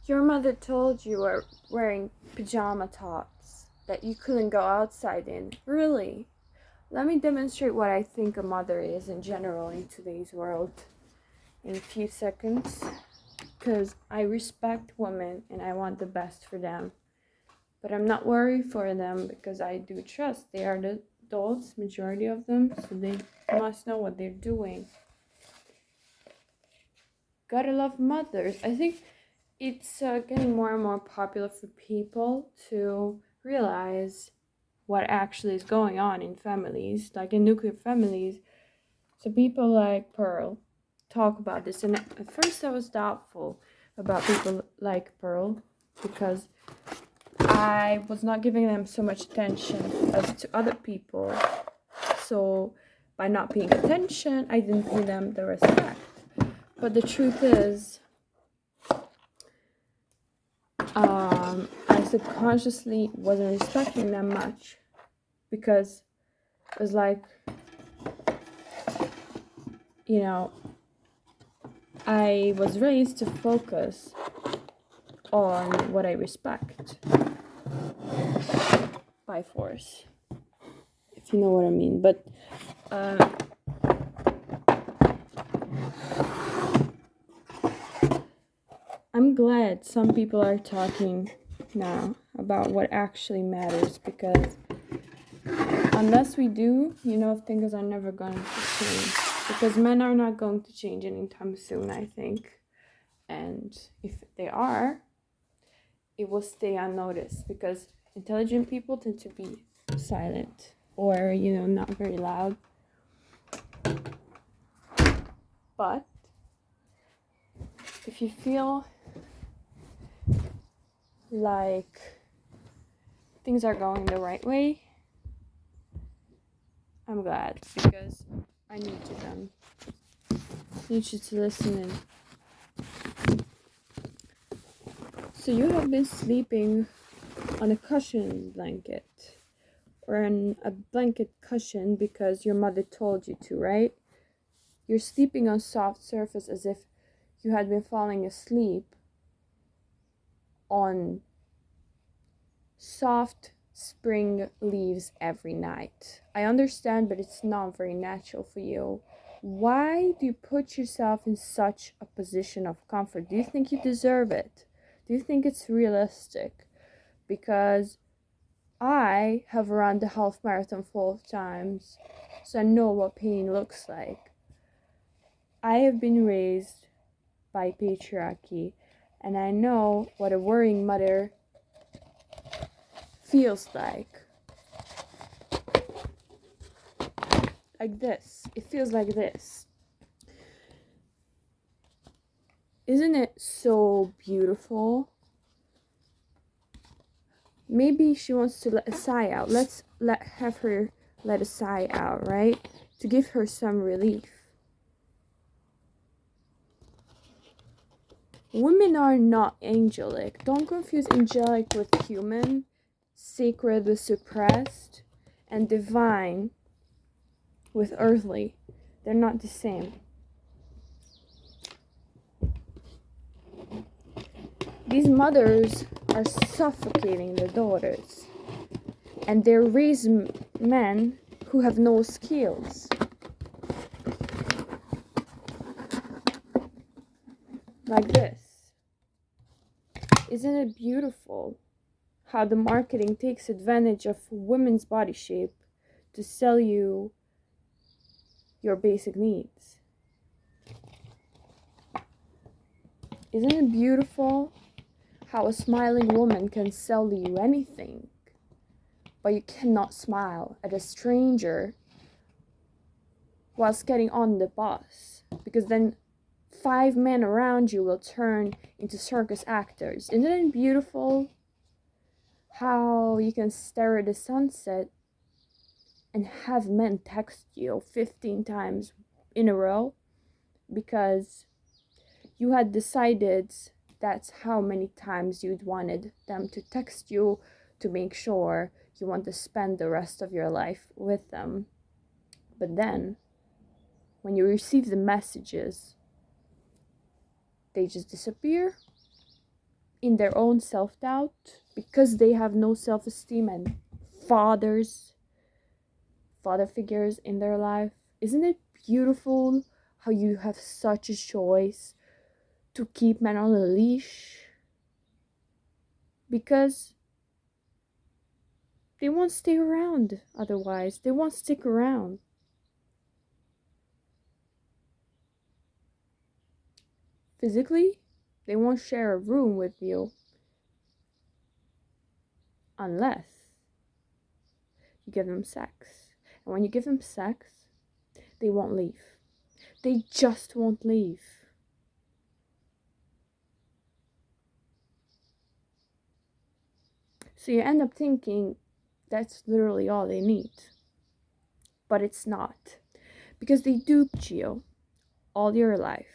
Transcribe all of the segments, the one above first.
Your mother told you were wearing pajama tops that you couldn't go outside in. Really? Let me demonstrate what I think a mother is in general in today's world in a few seconds. Because I respect women and I want the best for them. But I'm not worried for them because I do trust they are the adults, majority of them, so they must know what they're doing. Gotta love mothers. I think it's getting more and more popular for people to realize what actually is going on in families, like in nuclear families. So people like Pearl talk about this, and at first I was doubtful about people like Pearl because I was not giving them so much attention as to other people. So by not paying attention, I didn't pay them the respect. But the truth is, I subconsciously wasn't respecting them much because it was like, I was raised to focus on what I respect by force, if you know what I mean. But I'm glad some people are talking now about what actually matters, because unless we do, things are never going to change, because men are not going to change anytime soon, I think. And if they are, it will stay unnoticed, because intelligent people tend to be silent or, not very loud. But if you feel like things are going the right way, I'm glad, because I need you then. I need you to listen in. So you have been sleeping on a cushion blanket, or on a blanket cushion because your mother told you to, right? You're sleeping on soft surface as if you had been falling asleep on soft spring leaves every night. I understand, but it's not very natural for you. Why do you put yourself in such a position of comfort? Do you think you deserve it? Do you think it's realistic? Because I have run the half marathon 4 times, so I know what pain looks like. I have been raised by patriarchy, and I know what a worrying mother feels like. Like this. It feels like this. Isn't it so beautiful? Maybe she wants to let a sigh out. Let's have her let a sigh out, right? To give her some relief. Women are not angelic. Don't confuse angelic with human, sacred with suppressed, and divine with earthly. They're not the same. These mothers are suffocating their daughters, and they raise men who have no skills. Like this. Isn't it beautiful how the marketing takes advantage of women's body shape to sell you your basic needs? Isn't it beautiful how a smiling woman can sell you anything, but you cannot smile at a stranger whilst getting on the bus, because then 5 men around you will turn into circus actors? Isn't it beautiful how you can stare at the sunset and have men text you 15 times in a row because you had decided that's how many times you'd wanted them to text you to make sure you want to spend the rest of your life with them. But then, when you receive the messages, they just disappear. in their own self-doubt because they have no self-esteem and fathers father figures in their life. Isn't it beautiful how you have such a choice to keep men on a leash? Because they won't stay around otherwise. They won't stick around. Physically, they won't share a room with you unless you give them sex. And when you give them sex, they won't leave. They just won't leave. So you end up thinking that's literally all they need. But it's not. Because they duped you all your life.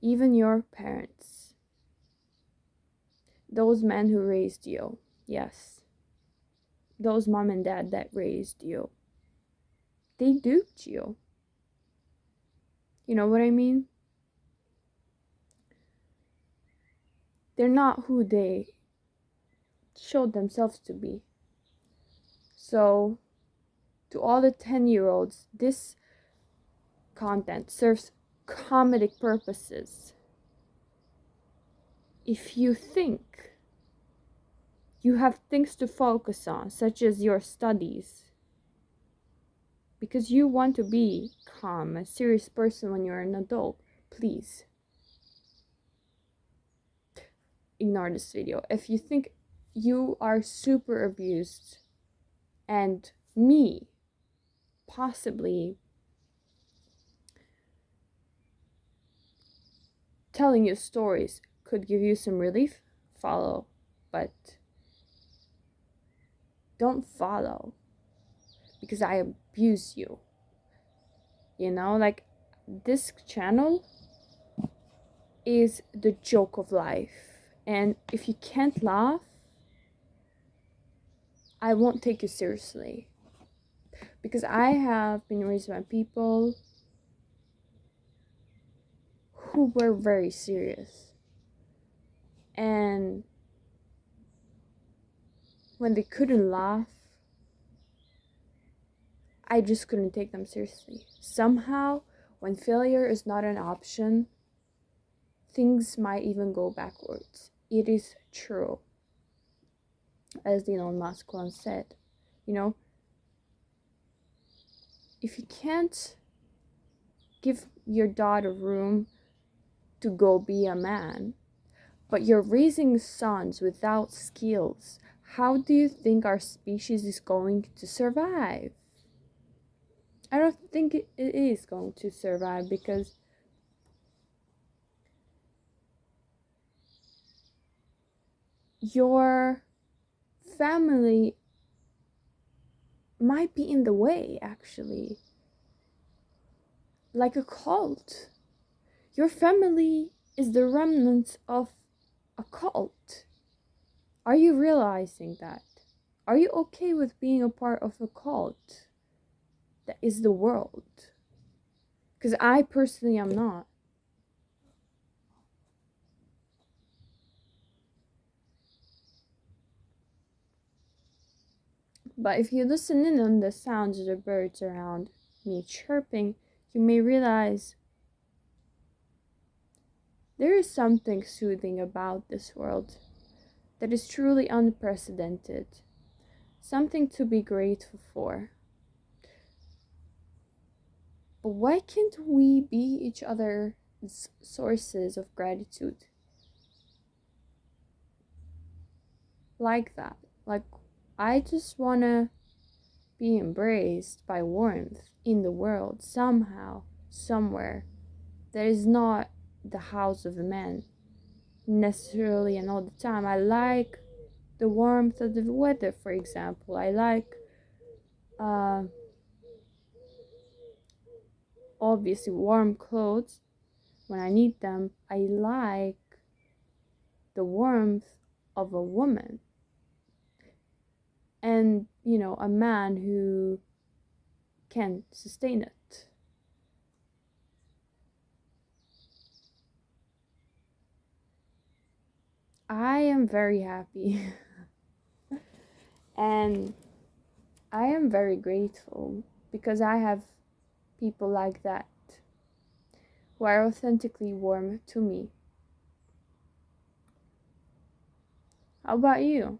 Even your parents. Those men who raised you. Yes. Those mom and dad that raised you. They duped you. You know what I mean? They're not who they showed themselves to be. So, to all the 10-year-olds, this content serves comedic purposes. If you think you have things to focus on, such as your studies, because you want to be calm, a serious person when you're an adult, please ignore this video. If you think you are super abused and me possibly telling you stories could give you some relief, follow. But don't follow because I abuse you. You know, like, this channel is the joke of life. And if you can't laugh, I won't take you seriously. Because I have been raised by people who were very serious. And when they couldn't laugh, I just couldn't take them seriously. Somehow, when failure is not an option, things might even go backwards. It is true. As Elon Musk once said, you know, if you can't give your daughter room to go be a man, but you're raising sons without skills, how do you think our species is going to survive? I don't think it is going to survive because your family might be in the way, actually. Like a cult. Your family is the remnants of a cult. Are you realizing that? Are you okay with being a part of a cult that is the world? Because I personally am not. But if you listen in on the sounds of the birds around me chirping, you may realize there is something soothing about this world that is truly unprecedented, something to be grateful for. But why can't we be each other's sources of gratitude? Like that. Like, I just wanna be embraced by warmth in the world somehow, somewhere. That is not the house of a man necessarily and all the time. I like the warmth of the weather, for example. I like obviously warm clothes when I need them. I like the warmth of a woman and, you know, a man who can sustain it. I am very happy. And I am very grateful because I have people like that who are authentically warm to me. How about you?